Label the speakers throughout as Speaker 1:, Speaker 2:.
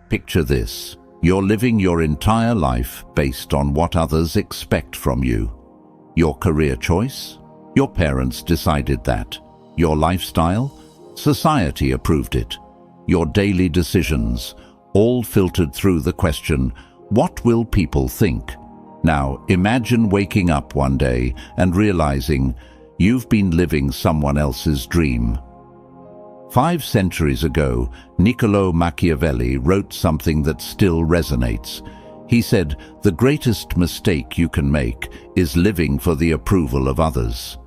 Speaker 1: Picture this. You're living your entire life based on what others expect from you. Your career choice? Your parents decided that. Your lifestyle? Society approved it. Your daily decisions? All filtered through the question, what will people think? Now, imagine waking up one day and realizing you've been living someone else's dream. 5 centuries ago, Niccolo Machiavelli wrote something that still resonates. He said, "The greatest mistake you can make is living for the approval of others."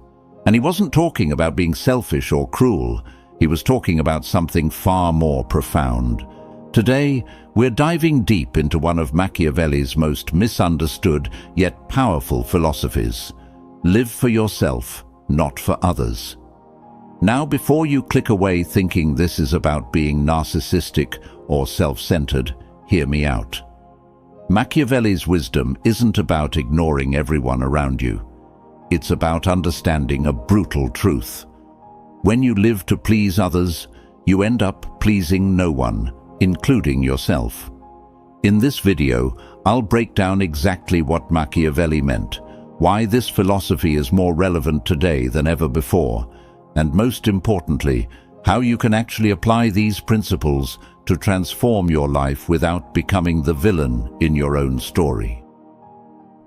Speaker 1: And he wasn't talking about being selfish or cruel. He was talking about something far more profound. Today, we're diving deep into one of Machiavelli's most misunderstood yet powerful philosophies. Live for yourself, not for others. Now, before you click away thinking this is about being narcissistic or self-centered, hear me out. Machiavelli's wisdom isn't about ignoring everyone around you. It's about understanding a brutal truth. When you live to please others, you end up pleasing no one, including yourself. In this video, I'll break down exactly what Machiavelli meant, why this philosophy is more relevant today than ever before, and most importantly, how you can actually apply these principles to transform your life without becoming the villain in your own story.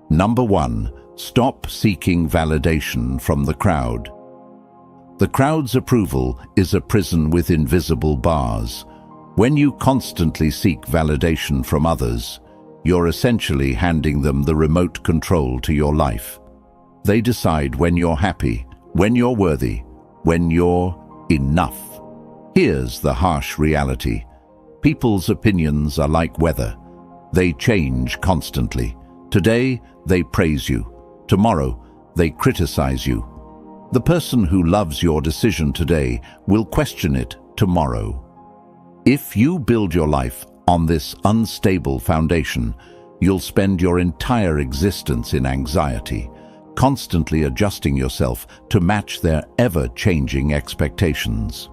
Speaker 1: Number 1. Stop seeking validation from the crowd. The crowd's approval is a prison with invisible bars. When you constantly seek validation from others, you're essentially handing them the remote control to your life. They decide when you're happy, when you're worthy, when you're enough. Here's the harsh reality. People's opinions are like weather. They change constantly. Today, they praise you. Tomorrow, they criticize you. The person who loves your decision today will question it tomorrow. If you build your life on this unstable foundation, you'll spend your entire existence in anxiety, constantly adjusting yourself to match their ever-changing expectations.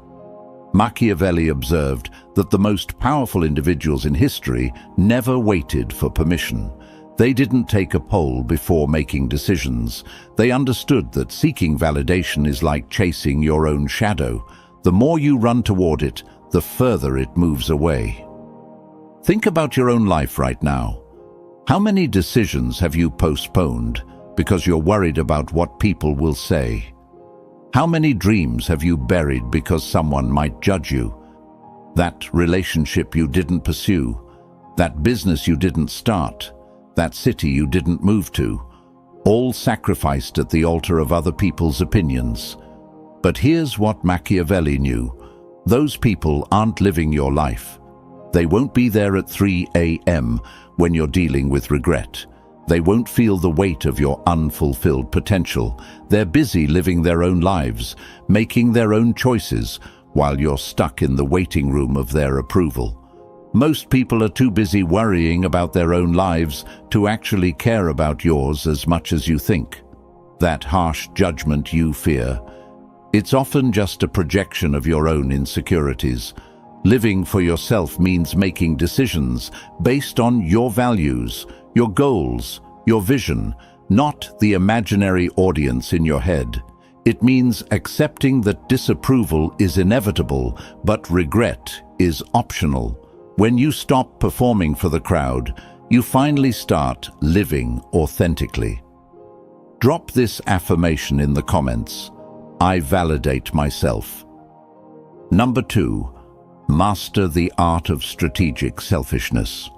Speaker 1: Machiavelli observed that the most powerful individuals in history never waited for permission. They didn't take a poll before making decisions. They understood that seeking validation is like chasing your own shadow. The more you run toward it, the further it moves away. Think about your own life right now. How many decisions have you postponed because you're worried about what people will say? How many dreams have you buried because someone might judge you? That relationship you didn't pursue, that business you didn't start, that city you didn't move to, all sacrificed at the altar of other people's opinions. But here's what Machiavelli knew. Those people aren't living your life. They won't be there at 3 a.m. when you're dealing with regret. They won't feel the weight of your unfulfilled potential. They're busy living their own lives, making their own choices, while you're stuck in the waiting room of their approval. Most people are too busy worrying about their own lives to actually care about yours as much as you think. That harsh judgment you fear, it's often just a projection of your own insecurities. Living for yourself means making decisions based on your values, your goals, your vision, not the imaginary audience in your head. It means accepting that disapproval is inevitable, but regret is optional. When you stop performing for the crowd, you finally start living authentically. Drop this affirmation in the comments. I validate myself. Number 2. Master the art of strategic selfishness.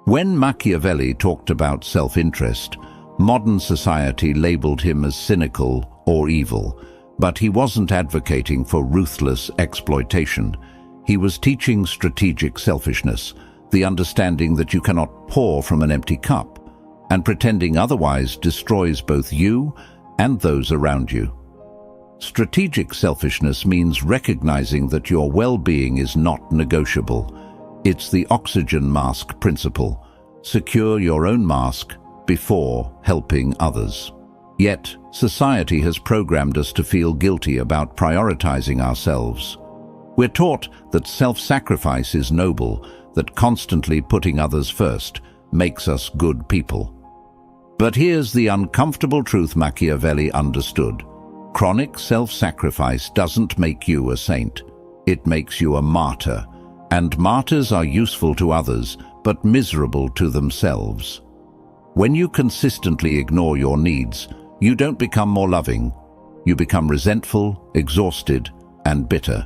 Speaker 1: When Machiavelli talked about self-interest, modern society labeled him as cynical or evil, but he wasn't advocating for ruthless exploitation. He was teaching strategic selfishness, the understanding that you cannot pour from an empty cup, and pretending otherwise destroys both you and those around you. Strategic selfishness means recognizing that your well-being is not negotiable. It's the oxygen mask principle. Secure your own mask before helping others. Yet, society has programmed us to feel guilty about prioritizing ourselves. We're taught that self-sacrifice is noble, that constantly putting others first makes us good people. But here's the uncomfortable truth Machiavelli understood. Chronic self-sacrifice doesn't make you a saint. It makes you a martyr. And martyrs are useful to others, but miserable to themselves. When you consistently ignore your needs, you don't become more loving. You become resentful, exhausted, and bitter.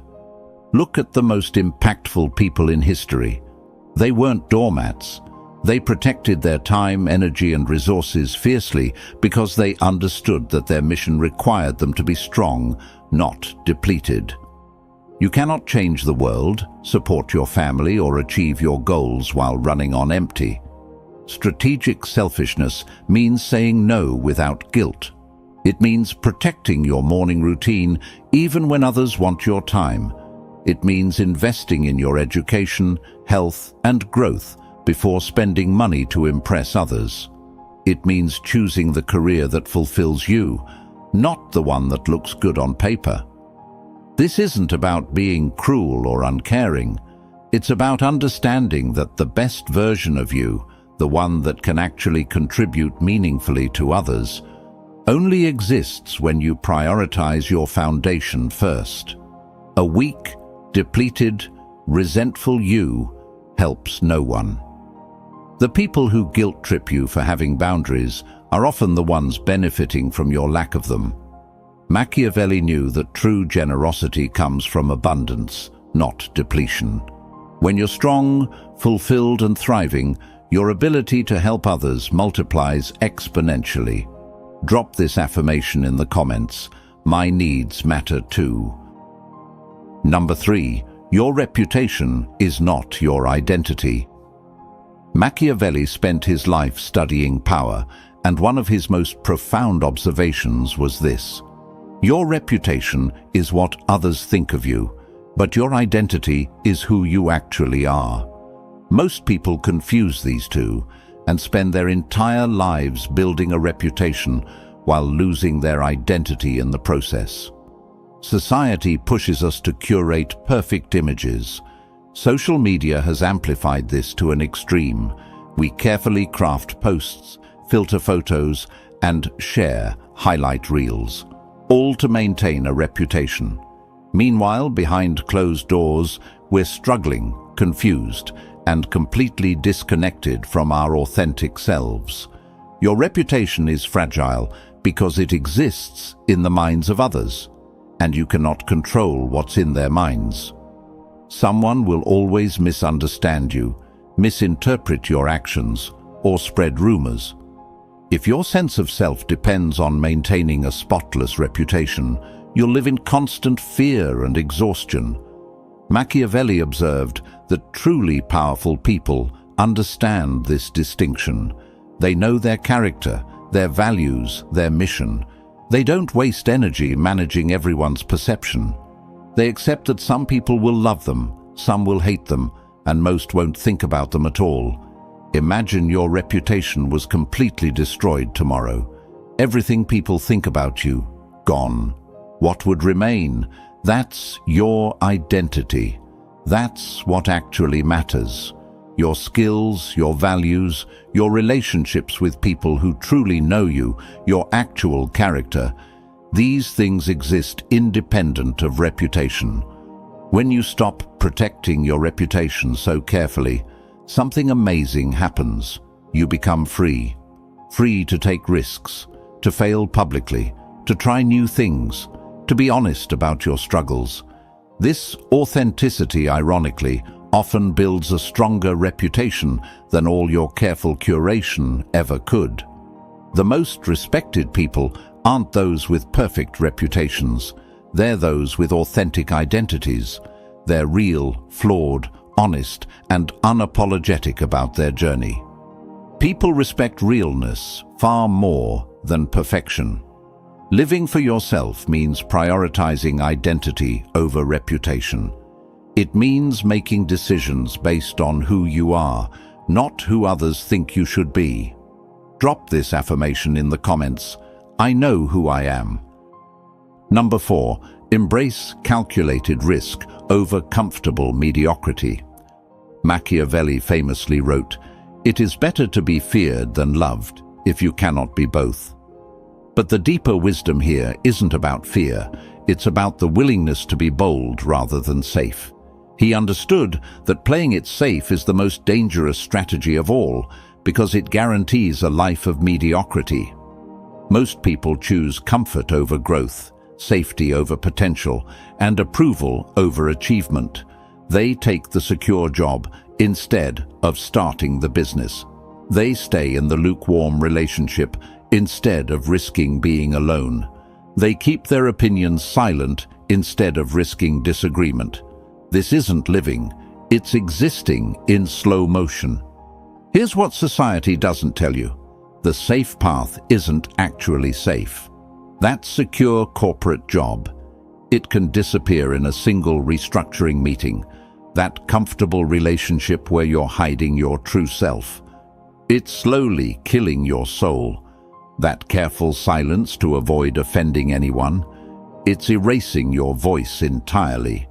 Speaker 1: Look at the most impactful people in history. They weren't doormats. They protected their time, energy, and resources fiercely because they understood that their mission required them to be strong, not depleted. You cannot change the world, support your family, or achieve your goals while running on empty. Strategic selfishness means saying no without guilt. It means protecting your morning routine even when others want your time. It means investing in your education, health, and growth before spending money to impress others. It means choosing the career that fulfills you, not the one that looks good on paper. This isn't about being cruel or uncaring. It's about understanding that the best version of you, the one that can actually contribute meaningfully to others, only exists when you prioritize your foundation first. A weak, depleted, resentful you helps no one. The people who guilt-trip you for having boundaries are often the ones benefiting from your lack of them. Machiavelli knew that true generosity comes from abundance, not depletion. When you're strong, fulfilled, and thriving, your ability to help others multiplies exponentially. Drop this affirmation in the comments. My needs matter too. Number 3. Your reputation is not your identity. Machiavelli spent his life studying power, and one of his most profound observations was this: your reputation is what others think of you, but your identity is who you actually are. Most people confuse these two and spend their entire lives building a reputation while losing their identity in the process. Society pushes us to curate perfect images. Social media has amplified this to an extreme. We carefully craft posts, filter photos, and share highlight reels, all to maintain a reputation. Meanwhile, behind closed doors, we're struggling, confused, and completely disconnected from our authentic selves. Your reputation is fragile because it exists in the minds of others, and you cannot control what's in their minds. Someone will always misunderstand you, misinterpret your actions, or spread rumors. If your sense of self depends on maintaining a spotless reputation, you'll live in constant fear and exhaustion. Machiavelli observed that truly powerful people understand this distinction. They know their character, their values, their mission. They don't waste energy managing everyone's perception. They accept that some people will love them, some will hate them, and most won't think about them at all. Imagine your reputation was completely destroyed tomorrow. Everything people think about you, gone. What would remain? That's your identity. That's what actually matters. Your skills, your values, your relationships with people who truly know you, your actual character. These things exist independent of reputation. When you stop protecting your reputation so carefully, something amazing happens. You become free. Free to take risks, to fail publicly, to try new things, to be honest about your struggles. This authenticity, ironically, often builds a stronger reputation than all your careful curation ever could. The most respected people aren't those with perfect reputations. They're those with authentic identities. They're real, flawed, honest, and unapologetic about their journey. People respect realness far more than perfection. Living for yourself means prioritizing identity over reputation. It means making decisions based on who you are, not who others think you should be. Drop this affirmation in the comments. I know who I am. Number 4. Embrace calculated risk over comfortable mediocrity. Machiavelli famously wrote, "It is better to be feared than loved, if you cannot be both." But the deeper wisdom here isn't about fear, it's about the willingness to be bold rather than safe. He understood that playing it safe is the most dangerous strategy of all, because it guarantees a life of mediocrity. Most people choose comfort over growth, safety over potential, and approval over achievement. They take the secure job instead of starting the business. They stay in the lukewarm relationship instead of risking being alone. They keep their opinions silent instead of risking disagreement. This isn't living, it's existing in slow motion. Here's what society doesn't tell you. The safe path isn't actually safe. That secure corporate job, it can disappear in a single restructuring meeting. That comfortable relationship where you're hiding your true self. It's slowly killing your soul. That careful silence to avoid offending anyone, it's erasing your voice entirely.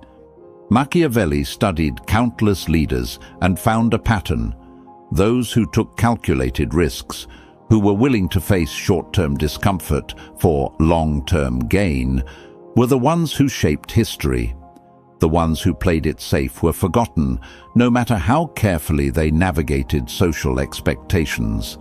Speaker 1: Machiavelli studied countless leaders and found a pattern. Those who took calculated risks, who were willing to face short-term discomfort for long-term gain, were the ones who shaped history. The ones who played it safe were forgotten, no matter how carefully they navigated social expectations.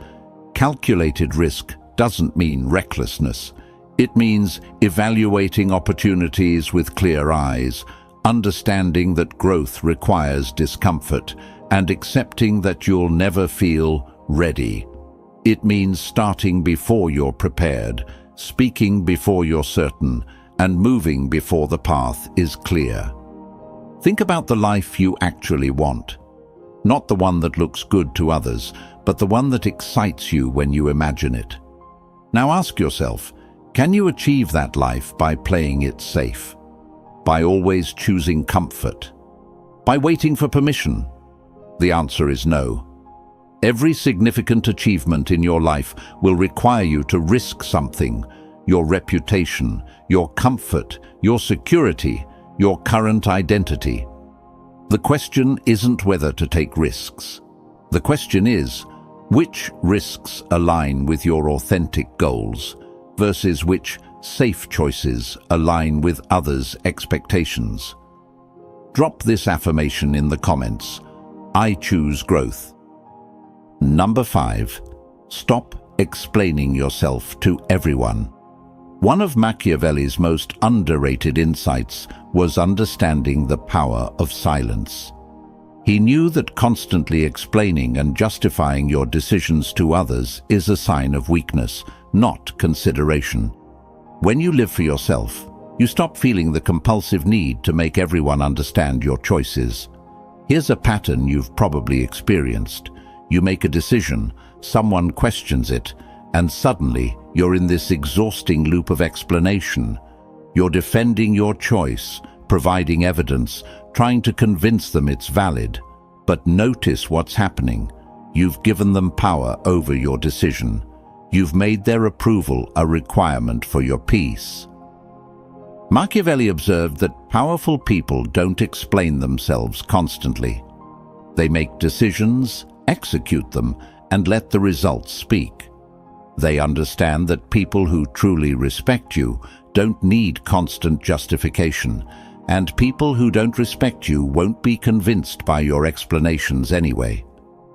Speaker 1: Calculated risk doesn't mean recklessness. It means evaluating opportunities with clear eyes, understanding that growth requires discomfort, and accepting that you'll never feel ready. It means starting before you're prepared, speaking before you're certain, and moving before the path is clear. Think about the life you actually want. Not the one that looks good to others, but the one that excites you when you imagine it. Now ask yourself, can you achieve that life by playing it safe? By always choosing comfort? By waiting for permission? The answer is no. Every significant achievement in your life will require you to risk something: your reputation, your comfort, your security, your current identity. The question isn't whether to take risks. The question is, which risks align with your authentic goals versus which safe choices align with others' expectations? Drop this affirmation in the comments. I choose growth. Number 5. Stop explaining yourself to everyone. One of Machiavelli's most underrated insights was understanding the power of silence. He knew that constantly explaining and justifying your decisions to others is a sign of weakness, not consideration. When you live for yourself, you stop feeling the compulsive need to make everyone understand your choices. Here's a pattern you've probably experienced. You make a decision, someone questions it, and suddenly you're in this exhausting loop of explanation. You're defending your choice, providing evidence, trying to convince them it's valid. But notice what's happening. You've given them power over your decision. You've made their approval a requirement for your peace. Machiavelli observed that powerful people don't explain themselves constantly. They make decisions, execute them, and let the results speak. They understand that people who truly respect you don't need constant justification, and people who don't respect you won't be convinced by your explanations anyway.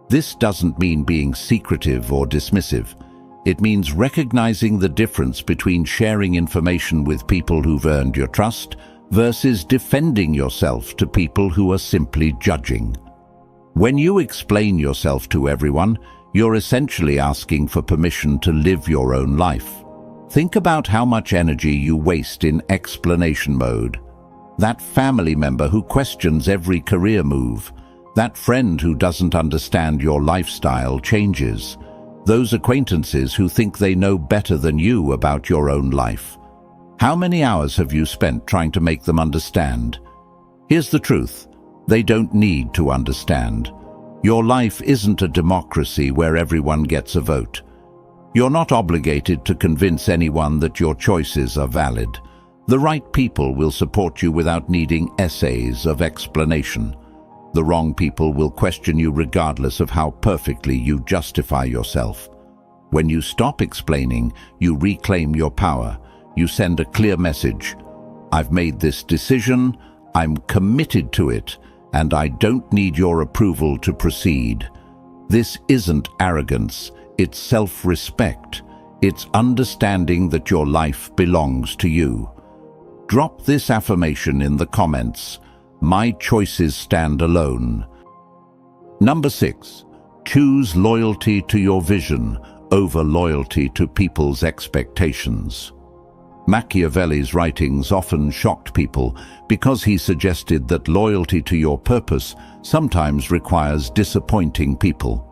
Speaker 1: This doesn't mean being secretive or dismissive. It means recognizing the difference between sharing information with people who've earned your trust versus defending yourself to people who are simply judging. When you explain yourself to everyone, you're essentially asking for permission to live your own life. Think about how much energy you waste in explanation mode. That family member who questions every career move. That friend who doesn't understand your lifestyle changes. Those acquaintances who think they know better than you about your own life. How many hours have you spent trying to make them understand? Here's the truth. They don't need to understand. Your life isn't a democracy where everyone gets a vote. You're not obligated to convince anyone that your choices are valid. The right people will support you without needing essays of explanation. The wrong people will question you regardless of how perfectly you justify yourself. When you stop explaining, you reclaim your power. You send a clear message. I've made this decision, I'm committed to it, and I don't need your approval to proceed. This isn't arrogance, it's self-respect. It's understanding that your life belongs to you. Drop this affirmation in the comments. My choices stand alone. Number 6. Choose loyalty to your vision over loyalty to people's expectations. Machiavelli's writings often shocked people because he suggested that loyalty to your purpose sometimes requires disappointing people.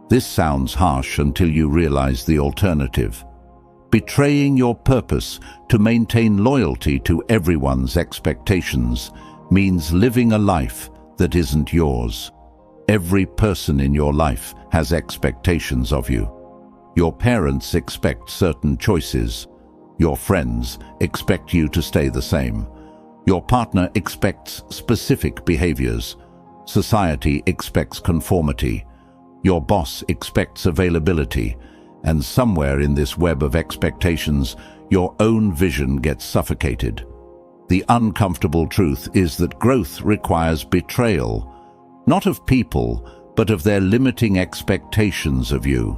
Speaker 1: This sounds harsh until you realize the alternative. Betraying your purpose to maintain loyalty to everyone's expectations means living a life that isn't yours. Every person in your life has expectations of you. Your parents expect certain choices. Your friends expect you to stay the same. Your partner expects specific behaviors. Society expects conformity. Your boss expects availability. And somewhere in this web of expectations, your own vision gets suffocated. The uncomfortable truth is that growth requires betrayal, not of people, but of their limiting expectations of you.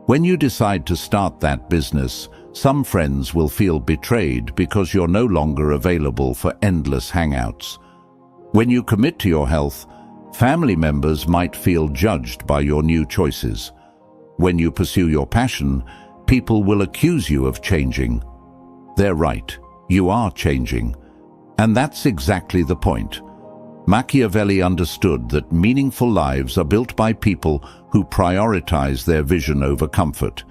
Speaker 1: When you decide to start that business, some friends will feel betrayed because you're no longer available for endless hangouts. When you commit to your health, family members might feel judged by your new choices. When you pursue your passion, people will accuse you of changing. They're right, you are changing. And that's exactly the point. Machiavelli understood that meaningful lives are built by people who prioritize their vision over comfort.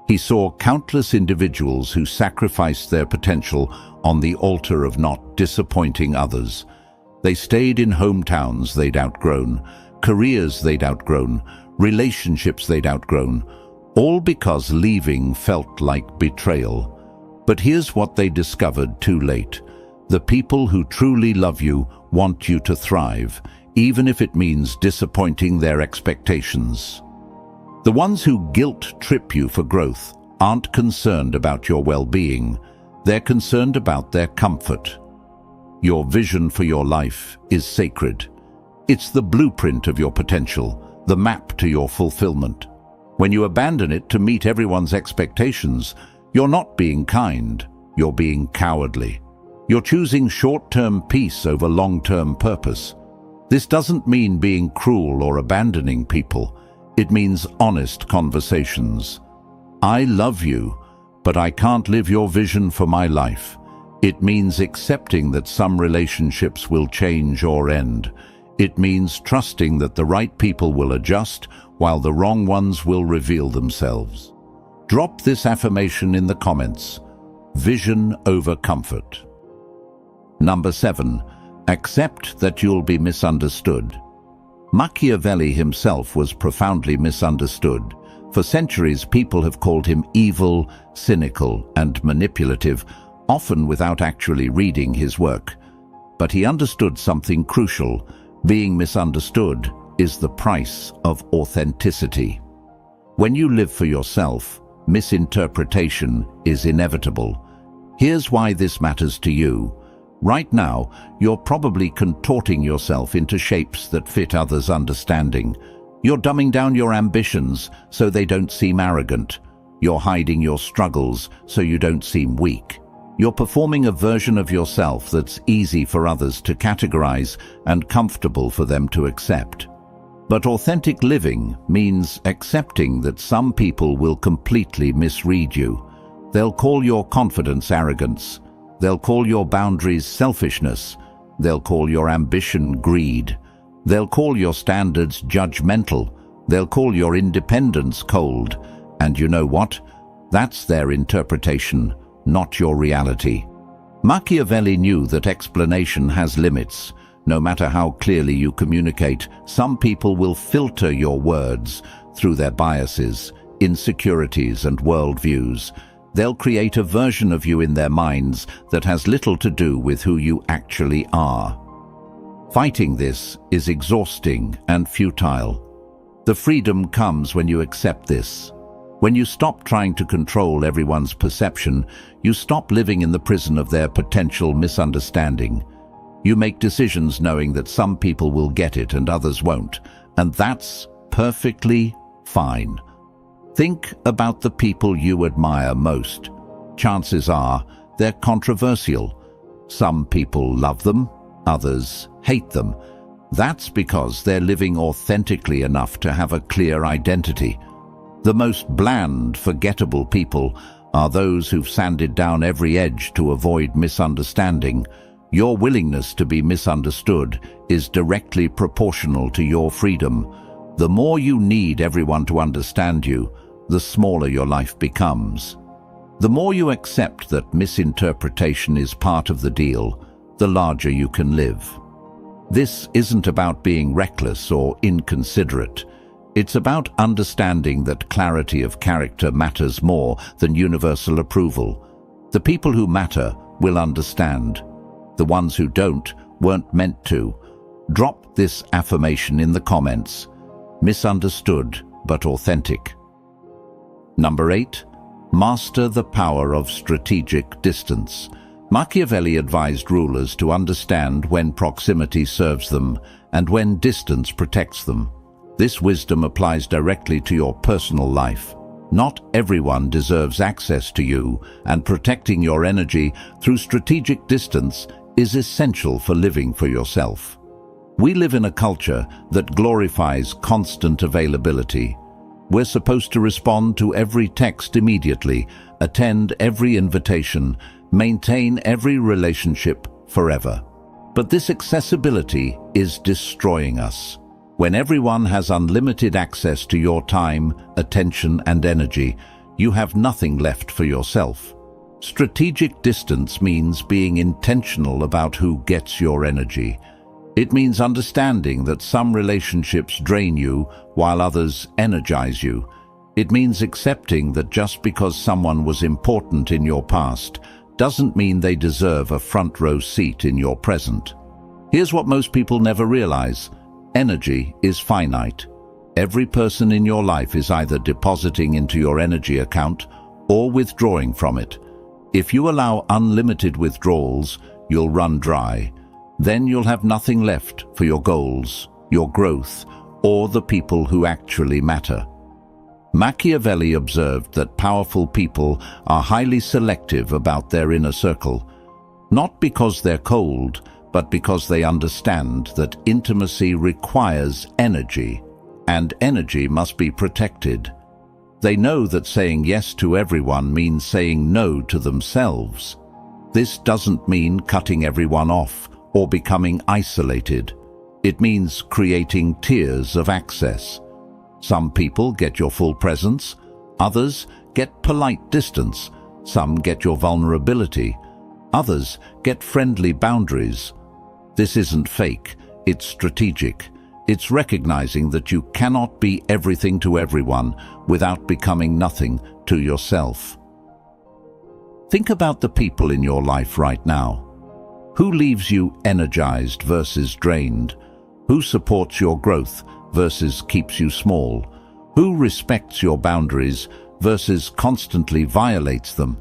Speaker 1: He saw countless individuals who sacrificed their potential on the altar of not disappointing others. They stayed in hometowns they'd outgrown, careers they'd outgrown, relationships they'd outgrown, all because leaving felt like betrayal. But here's what they discovered too late. The people who truly love you want you to thrive, even if it means disappointing their expectations. The ones who guilt-trip you for growth aren't concerned about your well-being. They're concerned about their comfort. Your vision for your life is sacred. It's the blueprint of your potential, the map to your fulfillment. When you abandon it to meet everyone's expectations, you're not being kind, you're being cowardly. You're choosing short-term peace over long-term purpose. This doesn't mean being cruel or abandoning people. It means honest conversations. I love you, but I can't live your vision for my life. It means accepting that some relationships will change or end. It means trusting that the right people will adjust while the wrong ones will reveal themselves. Drop this affirmation in the comments. Vision over comfort. Number 7. Accept that you'll be misunderstood. Machiavelli himself was profoundly misunderstood. For centuries, people have called him evil, cynical, and manipulative, often without actually reading his work. But he understood something crucial. Being misunderstood is the price of authenticity. When you live for yourself, misinterpretation is inevitable. Here's why this matters to you. Right now, you're probably contorting yourself into shapes that fit others' understanding. You're dumbing down your ambitions so they don't seem arrogant. You're hiding your struggles so you don't seem weak. You're performing a version of yourself that's easy for others to categorize and comfortable for them to accept. But authentic living means accepting that some people will completely misread you. They'll call your confidence arrogance. They'll call your boundaries selfishness. They'll call your ambition greed. They'll call your standards judgmental. They'll call your independence cold. And you know what? That's their interpretation, not your reality. Machiavelli knew that explanation has limits. No matter how clearly you communicate, some people will filter your words through their biases, insecurities, and worldviews. They'll create a version of you in their minds that has little to do with who you actually are. Fighting this is exhausting and futile. The freedom comes when you accept this. When you stop trying to control everyone's perception, you stop living in the prison of their potential misunderstanding. You make decisions knowing that some people will get it and others won't, and that's perfectly fine. Think about the people you admire most. Chances are they're controversial. Some people love them, others hate them. That's because they're living authentically enough to have a clear identity. The most bland, forgettable people are those who've sanded down every edge to avoid misunderstanding. Your willingness to be misunderstood is directly proportional to your freedom. The more you need everyone to understand you, the smaller your life becomes. The more you accept that misinterpretation is part of the deal, the larger you can live. This isn't about being reckless or inconsiderate. It's about understanding that clarity of character matters more than universal approval. The people who matter will understand. The ones who don't weren't meant to. Drop this affirmation in the comments. Misunderstood but authentic. Number 8. Master the power of strategic distance. Machiavelli advised rulers to understand when proximity serves them and when distance protects them. This wisdom applies directly to your personal life. Not everyone deserves access to you, and protecting your energy through strategic distance is essential for living for yourself. We live in a culture that glorifies constant availability. We're supposed to respond to every text immediately, attend every invitation, maintain every relationship forever. But this accessibility is destroying us. When everyone has unlimited access to your time, attention, and energy, you have nothing left for yourself. Strategic distance means being intentional about who gets your energy. It means understanding that some relationships drain you while others energize you. It means accepting that just because someone was important in your past doesn't mean they deserve a front row seat in your present. Here's what most people never realize. Energy is finite. Every person in your life is either depositing into your energy account or withdrawing from it. If you allow unlimited withdrawals, you'll run dry. Then you'll have nothing left for your goals, your growth, or the people who actually matter. Machiavelli observed that powerful people are highly selective about their inner circle, not because they're cold, but because they understand that intimacy requires energy, and energy must be protected. They know that saying yes to everyone means saying no to themselves. This doesn't mean cutting everyone off or becoming isolated. It means creating tiers of access. Some people get your full presence, others get polite distance, some get your vulnerability, others get friendly boundaries. This isn't fake, it's strategic. It's recognizing that you cannot be everything to everyone without becoming nothing to yourself. Think about the people in your life right now. Who leaves you energized versus drained? Who supports your growth versus keeps you small? Who respects your boundaries versus constantly violates them?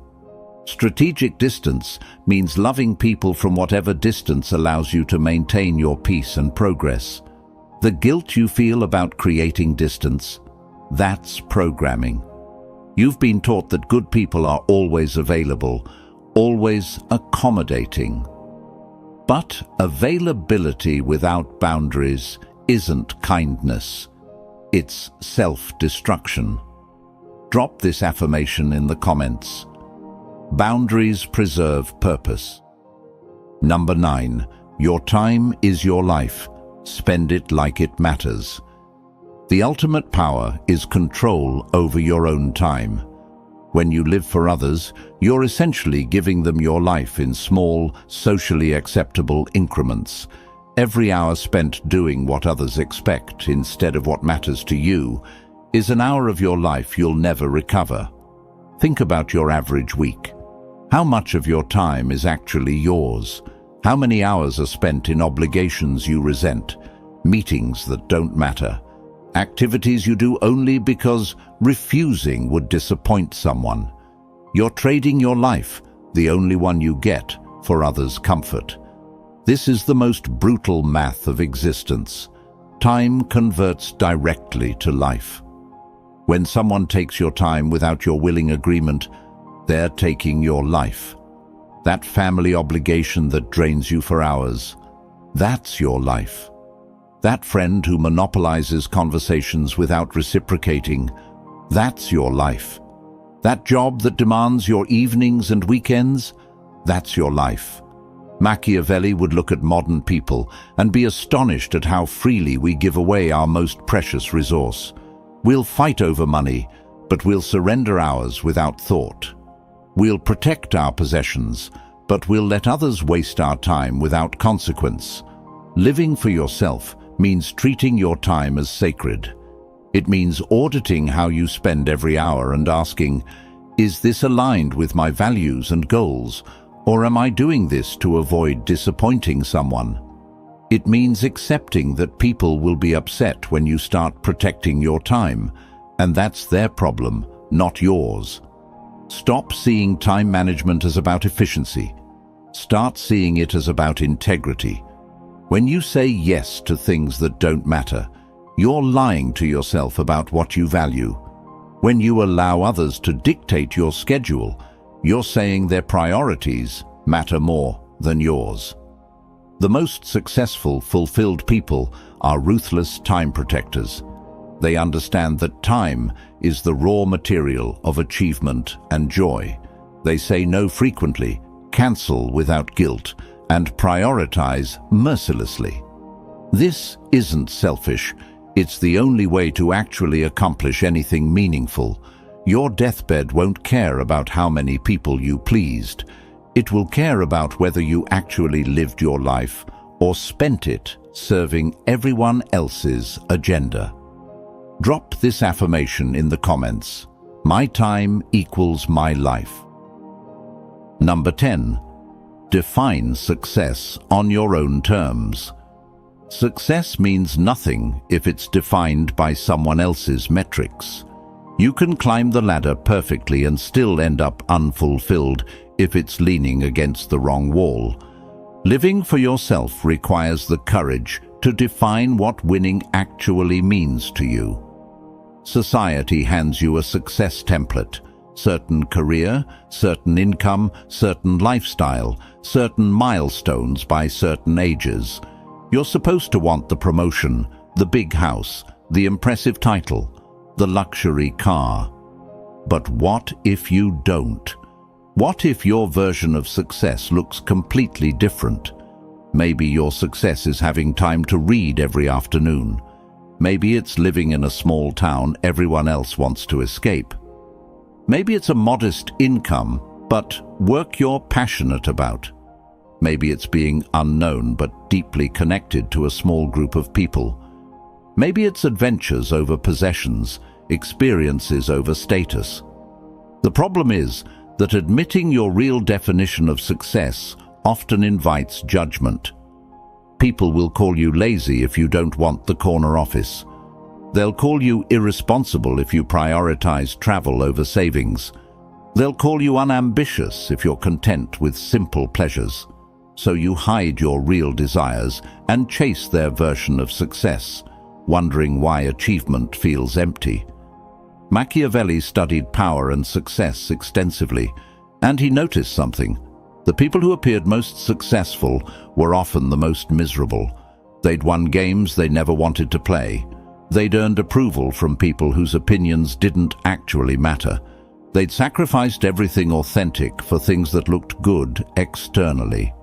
Speaker 1: Strategic distance means loving people from whatever distance allows you to maintain your peace and progress. The guilt you feel about creating distance, that's programming. You've been taught that good people are always available, always accommodating. But availability without boundaries isn't kindness. It's self-destruction. Drop this affirmation in the comments. Boundaries preserve purpose. Number 9. Your time is your life. Spend it like it matters. The ultimate power is control over your own time. When you live for others, you're essentially giving them your life in small, socially acceptable increments. Every hour spent doing what others expect instead of what matters to you is an hour of your life you'll never recover. Think about your average week. How much of your time is actually yours? How many hours are spent in obligations you resent, meetings that don't matter, activities you do only because refusing would disappoint someone? You're trading your life, the only one you get, for others' comfort. This is the most brutal math of existence. Time converts directly to life. When someone takes your time without your willing agreement, they're taking your life. That family obligation that drains you for hours, that's your life. That friend who monopolizes conversations without reciprocating, that's your life. That job that demands your evenings and weekends, that's your life. Machiavelli would look at modern people and be astonished at how freely we give away our most precious resource. We'll fight over money, but we'll surrender ours without thought. We'll protect our possessions, but we'll let others waste our time without consequence. Living for yourself means treating your time as sacred. It means auditing how you spend every hour and asking, is this aligned with my values and goals, or am I doing this to avoid disappointing someone? It means accepting that people will be upset when you start protecting your time, and that's their problem, not yours. Stop seeing time management as about efficiency. Start seeing it as about integrity. When you say yes to things that don't matter, you're lying to yourself about what you value. When you allow others to dictate your schedule, you're saying their priorities matter more than yours. The most successful, fulfilled people are ruthless time protectors. They understand that time is the raw material of achievement and joy. They say no frequently, cancel without guilt, and prioritize mercilessly. This isn't selfish. It's the only way to actually accomplish anything meaningful. Your deathbed won't care about how many people you pleased. It will care about whether you actually lived your life or spent it serving everyone else's agenda. Drop this affirmation in the comments. My time equals my life. Number 10. Define success on your own terms. Success means nothing if it's defined by someone else's metrics. You can climb the ladder perfectly and still end up unfulfilled if it's leaning against the wrong wall. Living for yourself requires the courage to define what winning actually means to you. Society hands you a success template: certain career, certain income, certain lifestyle, certain milestones by certain ages. You're supposed to want the promotion, the big house, the impressive title, the luxury car. But what if you don't? What if your version of success looks completely different? Maybe your success is having time to read every afternoon. Maybe it's living in a small town everyone else wants to escape. Maybe it's a modest income, but work you're passionate about. Maybe it's being unknown but deeply connected to a small group of people. Maybe it's adventures over possessions, experiences over status. The problem is that admitting your real definition of success often invites judgment. People will call you lazy if you don't want the corner office. They'll call you irresponsible if you prioritize travel over savings. They'll call you unambitious if you're content with simple pleasures. So you hide your real desires and chase their version of success, wondering why achievement feels empty. Machiavelli studied power and success extensively, and he noticed something. The people who appeared most successful were often the most miserable. They'd won games they never wanted to play. They'd earned approval from people whose opinions didn't actually matter. They'd sacrificed everything authentic for things that looked good externally.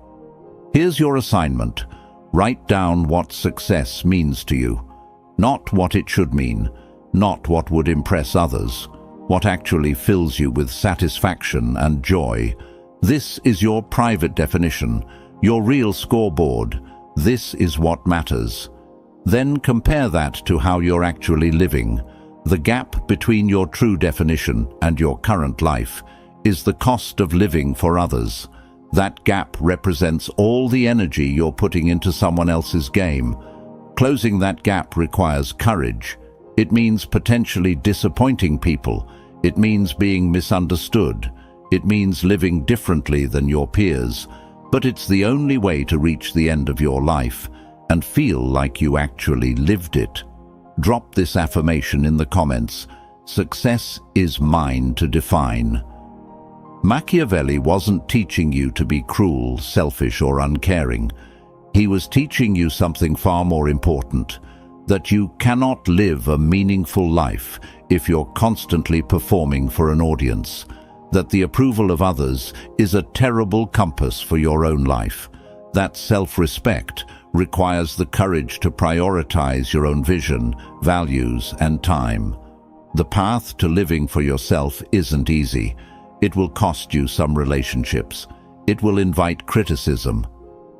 Speaker 1: Here's your assignment. Write down what success means to you. Not what it should mean, not what would impress others, what actually fills you with satisfaction and joy. This is your private definition, your real scoreboard. This is what matters. Then compare that to how you're actually living. The gap between your true definition and your current life is the cost of living for others. That gap represents all the energy you're putting into someone else's game. Closing that gap requires courage. It means potentially disappointing people. It means being misunderstood. It means living differently than your peers. But it's the only way to reach the end of your life and feel like you actually lived it. Drop this affirmation in the comments. Success is mine to define. Machiavelli wasn't teaching you to be cruel, selfish, or uncaring. He was teaching you something far more important, that you cannot live a meaningful life if you're constantly performing for an audience, that the approval of others is a terrible compass for your own life, that self-respect requires the courage to prioritize your own vision, values, and time. The path to living for yourself isn't easy. It will cost you some relationships. It will invite criticism.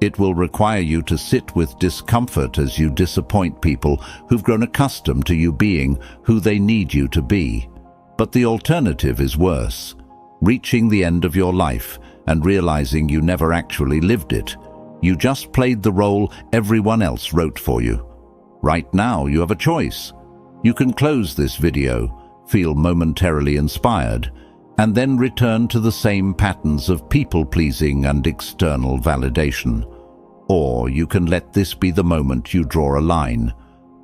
Speaker 1: It will require you to sit with discomfort as you disappoint people who've grown accustomed to you being who they need you to be. But the alternative is worse. Reaching the end of your life and realizing you never actually lived it. You just played the role everyone else wrote for you. Right now, you have a choice. You can close this video, feel momentarily inspired, and then return to the same patterns of people-pleasing and external validation. Or you can let this be the moment you draw a line,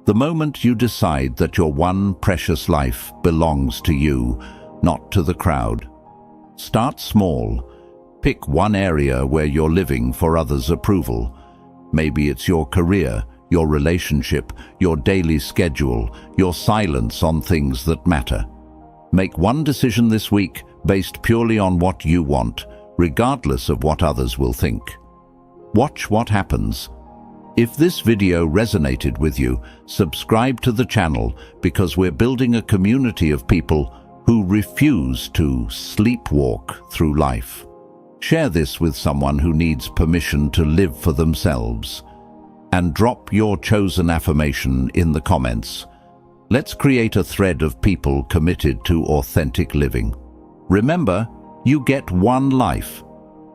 Speaker 1: the moment you decide that your one precious life belongs to you, not to the crowd. Start small. Pick one area where you're living for others' approval. Maybe it's your career, your relationship, your daily schedule, your silence on things that matter. Make one decision this week based purely on what you want, regardless of what others will think. Watch what happens. If this video resonated with you, subscribe to the channel because we're building a community of people who refuse to sleepwalk through life. Share this with someone who needs permission to live for themselves. And drop your chosen affirmation in the comments. Let's create a thread of people committed to authentic living. Remember, you get one life,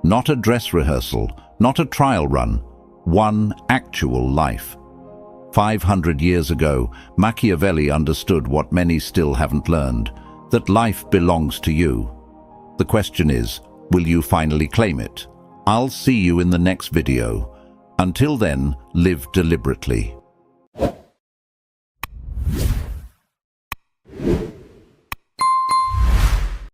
Speaker 1: not a dress rehearsal, not a trial run, one actual life. 500 years ago, Machiavelli understood what many still haven't learned, that life belongs to you. The question is, will you finally claim it? I'll see you in the next video. Until then, live deliberately.